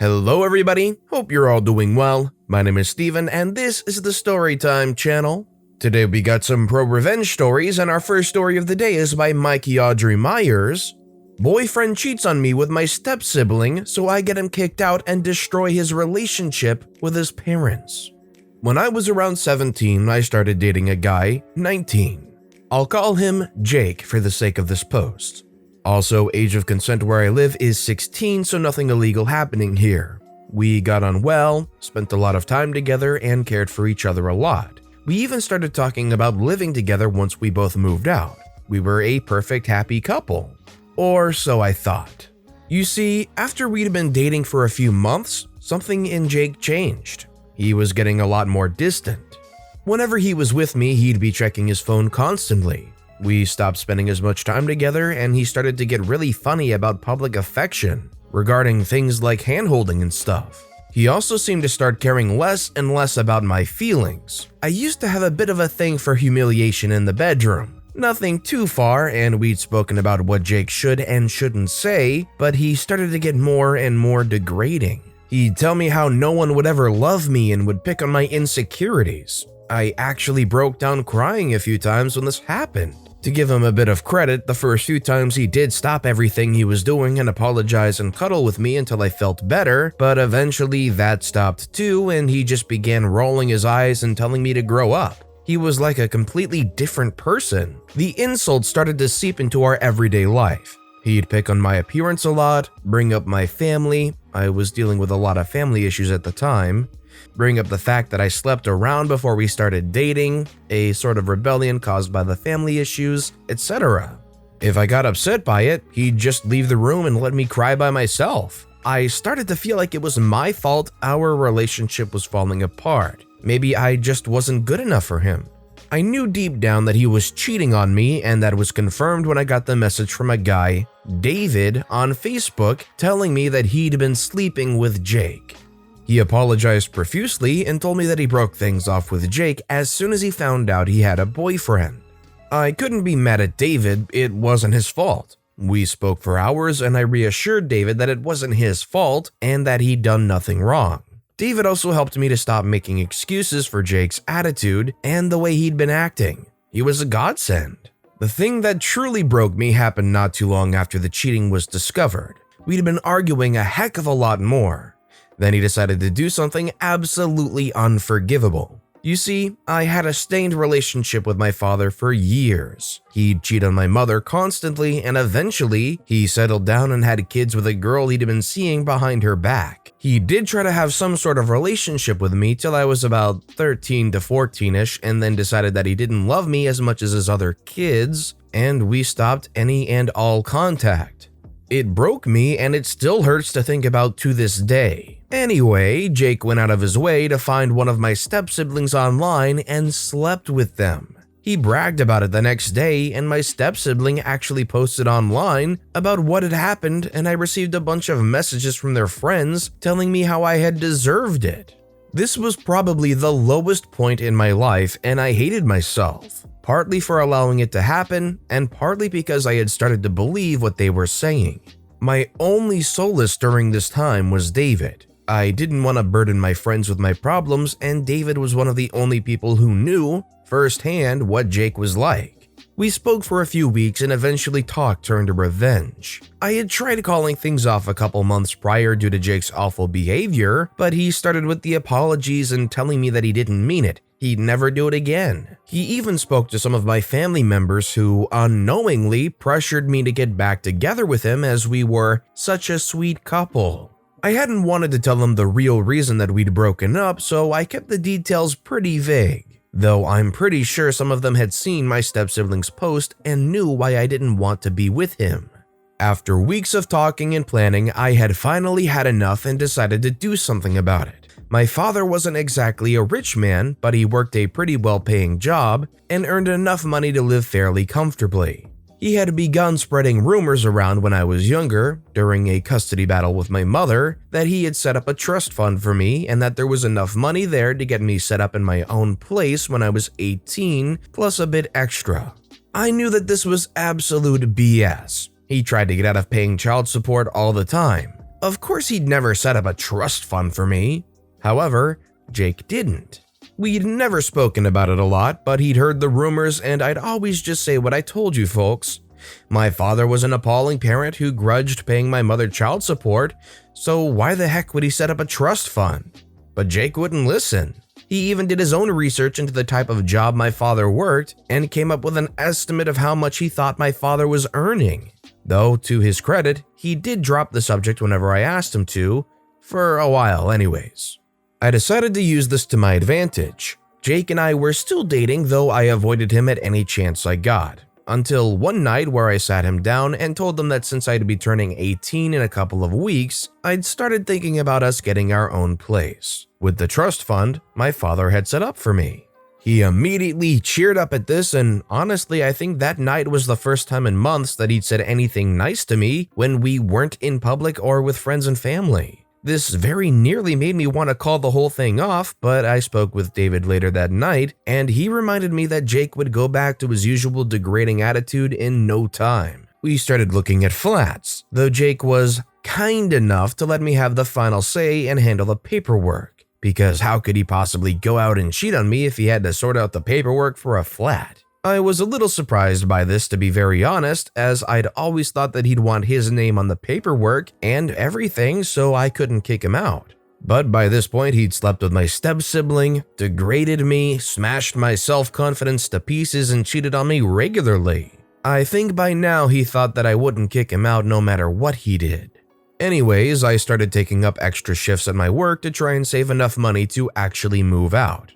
Hello everybody, hope you're all doing well. My name is Steven and this is the Storytime channel. Today we got some pro-revenge stories and our first story of the day is by Mikey Audrey Myers. Boyfriend cheats on me with my step sibling, so I get him kicked out and destroy his relationship with his parents. When I was around 17, I started dating a guy, 19. I'll call him Jake for the sake of this post. Also, age of consent where I live is 16, so nothing illegal happening here. We got on well, spent a lot of time together, and cared for each other a lot. We even started talking about living together once we both moved out. We were a perfect happy couple. Or so I thought. You see, after we'd been dating for a few months, something in Jake changed. He was getting a lot more distant. Whenever he was with me, he'd be checking his phone constantly. We stopped spending as much time together and he started to get really funny about public affection regarding things like hand-holding and stuff. He also seemed to start caring less and less about my feelings. I used to have a bit of a thing for humiliation in the bedroom. Nothing too far, and we'd spoken about what Jake should and shouldn't say, but he started to get more and more degrading. He'd tell me how no one would ever love me and would pick on my insecurities. I actually broke down crying a few times when this happened. To give him a bit of credit, the first few times he did stop everything he was doing and apologize and cuddle with me until I felt better, but eventually that stopped too and he just began rolling his eyes and telling me to grow up. He was like a completely different person. The insults started to seep into our everyday life. He'd pick on my appearance a lot, bring up my family, I was dealing with a lot of family issues at the time, bring up the fact that I slept around before we started dating, a sort of rebellion caused by the family issues, etc. If I got upset by it, he'd just leave the room and let me cry by myself. I started to feel like it was my fault our relationship was falling apart. Maybe I just wasn't good enough for him. I knew deep down that he was cheating on me, and that was confirmed when I got the message from a guy, David, on Facebook telling me that he'd been sleeping with Jake. He apologized profusely and told me that he broke things off with Jake as soon as he found out he had a boyfriend. I couldn't be mad at David, it wasn't his fault. We spoke for hours and I reassured David that it wasn't his fault and that he'd done nothing wrong. David also helped me to stop making excuses for Jake's attitude and the way he'd been acting. He was a godsend. The thing that truly broke me happened not too long after the cheating was discovered. We'd been arguing a heck of a lot more. Then he decided to do something absolutely unforgivable. You see, I had a strained relationship with my father for years. He'd cheat on my mother constantly, and eventually, he settled down and had kids with a girl he'd been seeing behind her back. He did try to have some sort of relationship with me till I was about 13 to 14ish, and then decided that he didn't love me as much as his other kids, and we stopped any and all contact. It broke me, and it still hurts to think about to this day. Anyway, Jake went out of his way to find one of my step-siblings online and slept with them. He bragged about it the next day, and my step-sibling actually posted online about what had happened, and I received a bunch of messages from their friends telling me how I had deserved it. This was probably the lowest point in my life, and I hated myself, partly for allowing it to happen, and partly because I had started to believe what they were saying. My only solace during this time was David. I didn't want to burden my friends with my problems, and David was one of the only people who knew firsthand what Jake was like. We spoke for a few weeks and eventually talk turned to revenge. I had tried calling things off a couple months prior due to Jake's awful behavior, but he started with the apologies and telling me that he didn't mean it. He'd never do it again. He even spoke to some of my family members who unknowingly pressured me to get back together with him as we were such a sweet couple. I hadn't wanted to tell them the real reason that we'd broken up, so I kept the details pretty vague, though I'm pretty sure some of them had seen my step-sibling's post and knew why I didn't want to be with him. After weeks of talking and planning, I had finally had enough and decided to do something about it. My father wasn't exactly a rich man, but he worked a pretty well-paying job and earned enough money to live fairly comfortably. He had begun spreading rumors around when I was younger, during a custody battle with my mother, that he had set up a trust fund for me and that there was enough money there to get me set up in my own place when I was 18, plus a bit extra. I knew that this was absolute BS. He tried to get out of paying child support all the time. Of course he'd never set up a trust fund for me. However, Jake didn't. We'd never spoken about it a lot, but he'd heard the rumors and I'd always just say what I told you folks. My father was an appalling parent who grudged paying my mother child support, so why the heck would he set up a trust fund? But Jake wouldn't listen. He even did his own research into the type of job my father worked and came up with an estimate of how much he thought my father was earning. Though, to his credit, he did drop the subject whenever I asked him to, for a while anyways. I decided to use this to my advantage. Jake and I were still dating, though I avoided him at any chance I got. Until one night where I sat him down and told him that since I'd be turning 18 in a couple of weeks, I'd started thinking about us getting our own place, with the trust fund my father had set up for me. He immediately cheered up at this, and honestly I think that night was the first time in months that he'd said anything nice to me when we weren't in public or with friends and family. This very nearly made me want to call the whole thing off, but I spoke with David later that night, and he reminded me that Jake would go back to his usual degrading attitude in no time. We started looking at flats, though Jake was kind enough to let me have the final say and handle the paperwork, because how could he possibly go out and cheat on me if he had to sort out the paperwork for a flat? I was a little surprised by this, to be very honest, as I'd always thought that he'd want his name on the paperwork and everything, so I couldn't kick him out. But by this point, he'd slept with my step sibling, degraded me, smashed my self-confidence to pieces, and cheated on me regularly. I think by now he thought that I wouldn't kick him out no matter what he did. Anyways, I started taking up extra shifts at my work to try and save enough money to actually move out.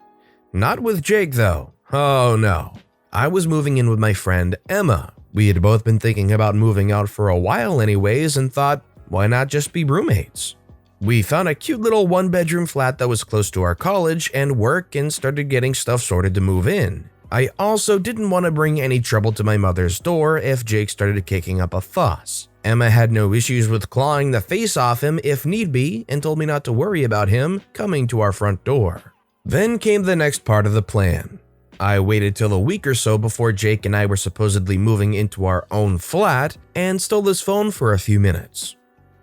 Not with Jake though. Oh no. I was moving in with my friend Emma. We had both been thinking about moving out for a while anyways and thought, why not just be roommates? We found a cute little one-bedroom flat that was close to our college and work and started getting stuff sorted to move in. I also didn't want to bring any trouble to my mother's door if Jake started kicking up a fuss. Emma had no issues with clawing the face off him if need be and told me not to worry about him coming to our front door. Then came the next part of the plan. I waited till a week or so before Jake and I were supposedly moving into our own flat and stole his phone for a few minutes.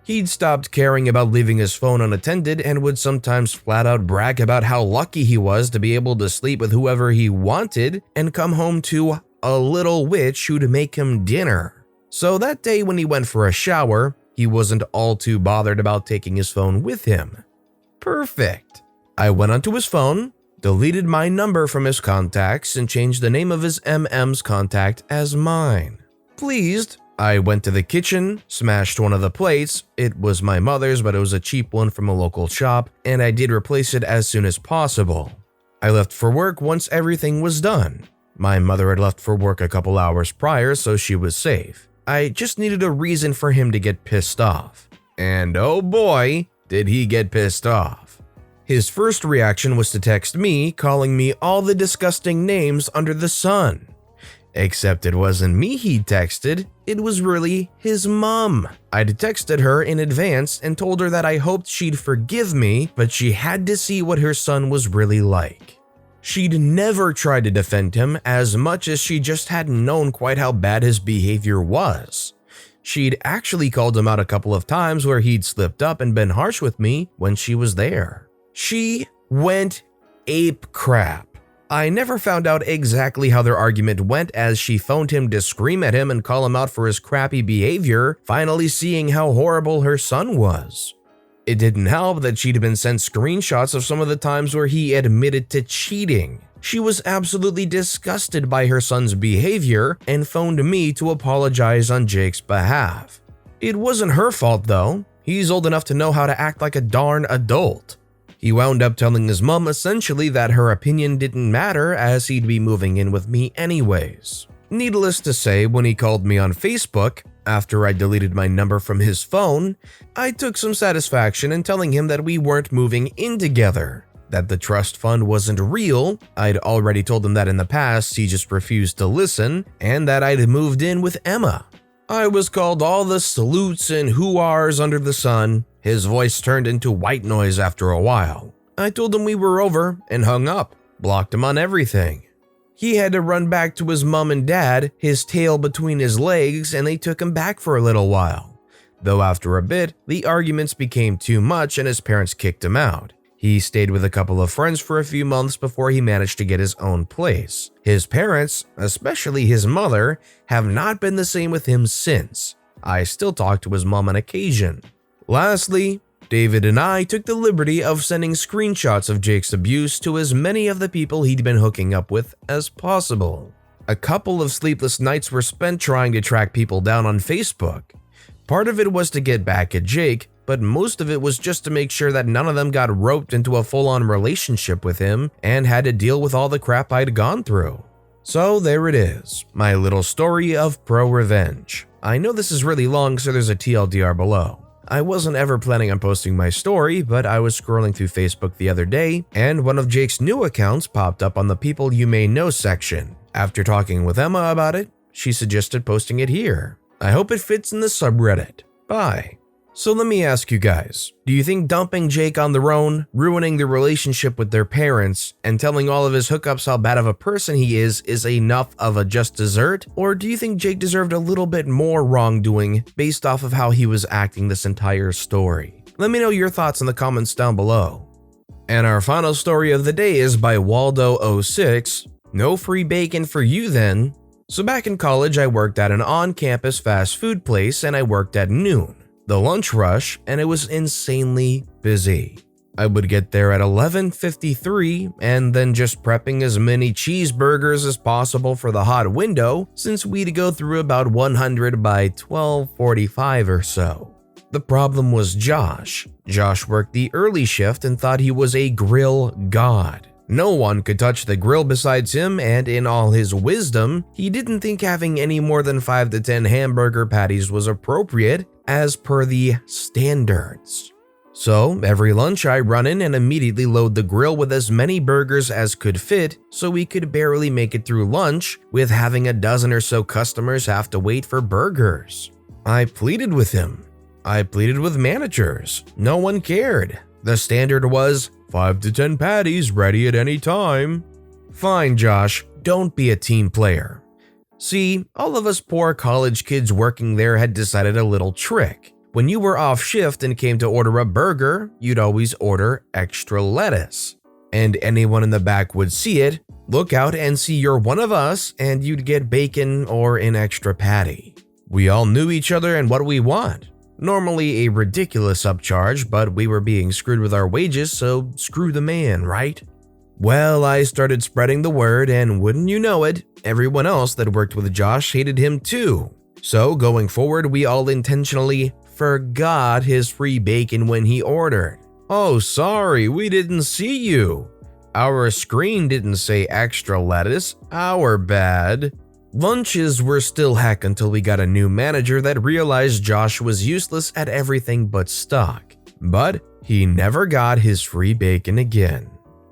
He'd stopped caring about leaving his phone unattended and would sometimes flat out brag about how lucky he was to be able to sleep with whoever he wanted and come home to a little witch who'd make him dinner. So that day when he went for a shower, he wasn't all too bothered about taking his phone with him. Perfect. I went onto his phone, deleted my number from his contacts, and changed the name of his MM's contact as mine. Pleased, I went to the kitchen, smashed one of the plates. It was my mother's, but it was a cheap one from a local shop, and I did replace it as soon as possible. I left for work once everything was done. My mother had left for work a couple hours prior, so she was safe. I just needed a reason for him to get pissed off. And oh boy, did he get pissed off. His first reaction was to text me, calling me all the disgusting names under the sun. Except it wasn't me he texted, it was really his mom. I'd texted her in advance and told her that I hoped she'd forgive me, but she had to see what her son was really like. She'd never tried to defend him as much as she just hadn't known quite how bad his behavior was. She'd actually called him out a couple of times where he'd slipped up and been harsh with me when she was there. She went ape crap. I never found out exactly how their argument went as she phoned him to scream at him and call him out for his crappy behavior, finally seeing how horrible her son was. It didn't help that she'd been sent screenshots of some of the times where he admitted to cheating. She was absolutely disgusted by her son's behavior and phoned me to apologize on Jake's behalf. It wasn't her fault though. He's old enough to know how to act like a darn adult. He wound up telling his mom essentially that her opinion didn't matter as he'd be moving in with me anyways. Needless to say, when he called me on Facebook, after I deleted my number from his phone, I took some satisfaction in telling him that we weren't moving in together, that the trust fund wasn't real, I'd already told him that in the past, he just refused to listen, and that I'd moved in with Emma. I was called all the salutes and who-ares under the sun. His voice turned into white noise after a while. I told him we were over and hung up, blocked him on everything. He had to run back to his mom and dad, his tail between his legs, and they took him back for a little while. though after a bit, the arguments became too much and his parents kicked him out. He stayed with a couple of friends for a few months before he managed to get his own place. His parents, especially his mother, have not been the same with him since. I still talk to his mom on occasion. Lastly, David and I took the liberty of sending screenshots of Jake's abuse to as many of the people he'd been hooking up with as possible. A couple of sleepless nights were spent trying to track people down on Facebook. Part of it was to get back at Jake, but most of it was just to make sure that none of them got roped into a full-on relationship with him and had to deal with all the crap I'd gone through. So there it is, my little story of pro-revenge. I know this is really long, so there's a TLDR below. I wasn't ever planning on posting my story, but I was scrolling through Facebook the other day, and one of Jake's new accounts popped up on the People You May Know section. After talking with Emma about it, she suggested posting it here. I hope it fits in the subreddit. Bye. So let me ask you guys, do you think dumping Jake on their own, ruining the relationship with their parents, and telling all of his hookups how bad of a person he is enough of a just dessert? Or do you think Jake deserved a little bit more wrongdoing based off of how he was acting this entire story? Let me know your thoughts in the comments down below. And our final story of the day is by Waldo06. No free bacon for you then. So back in college, I worked at an on-campus fast food place and I worked at noon. The lunch rush, and it was insanely busy. I would get there at 11:53 and then just prepping as many cheeseburgers as possible for the hot window since we'd go through about 100 by 12:45 or so. The problem was Josh. Josh worked the early shift and thought he was a grill god. No one could touch the grill besides him, and in all his wisdom, he didn't think having any more than 5 to 10 hamburger patties was appropriate as per the standards. So every lunch I run in and immediately load the grill with as many burgers as could fit so we could barely make it through lunch with having a dozen or so customers have to wait for burgers. I pleaded with him. I pleaded with managers. No one cared. The standard was 5 to 10 patties ready at any time. Fine, Josh, don't be a team player. See, all of us poor college kids working there had decided a little trick. When you were off shift and came to order a burger, you'd always order extra lettuce. And anyone in the back would see it, look out and see you're one of us, and you'd get bacon or an extra patty. We all knew each other and what we want. Normally a ridiculous upcharge, but we were being screwed with our wages, so screw the man, right? Well, I started spreading the word, and wouldn't you know it, everyone else that worked with Josh hated him too. So going forward, we all intentionally forgot his free bacon when he ordered. Oh, sorry, we didn't see you. Our screen didn't say extra lettuce, our bad. Lunches were still heck until we got a new manager that realized Josh was useless at everything but stock. But he never got his free bacon again.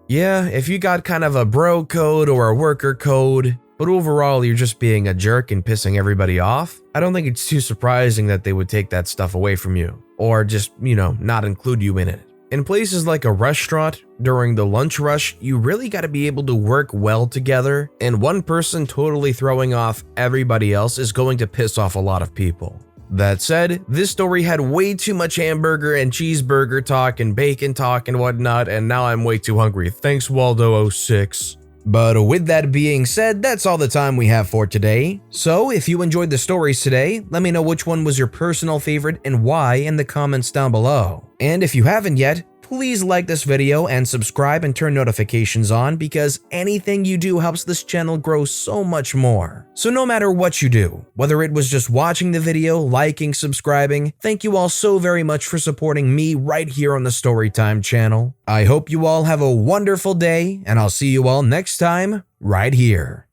Yeah, if you got kind of a bro code or a worker code, but overall you're just being a jerk and pissing everybody off, I don't think it's too surprising that they would take that stuff away from you, or just, not include you in it. In places like a restaurant, during the lunch rush, you really gotta be able to work well together, and one person totally throwing off everybody else is going to piss off a lot of people. That said, this story had way too much hamburger and cheeseburger talk and bacon talk and whatnot, and now I'm way too hungry. Thanks, Waldo06. But with that being said, that's all the time we have for today. So if you enjoyed the stories today, let me know which one was your personal favorite and why in the comments down below. And if you haven't yet, please like this video and subscribe and turn notifications on because anything you do helps this channel grow so much more. So no matter what you do, whether it was just watching the video, liking, subscribing, thank you all so very much for supporting me right here on the Storytime channel. I hope you all have a wonderful day and I'll see you all next time right here.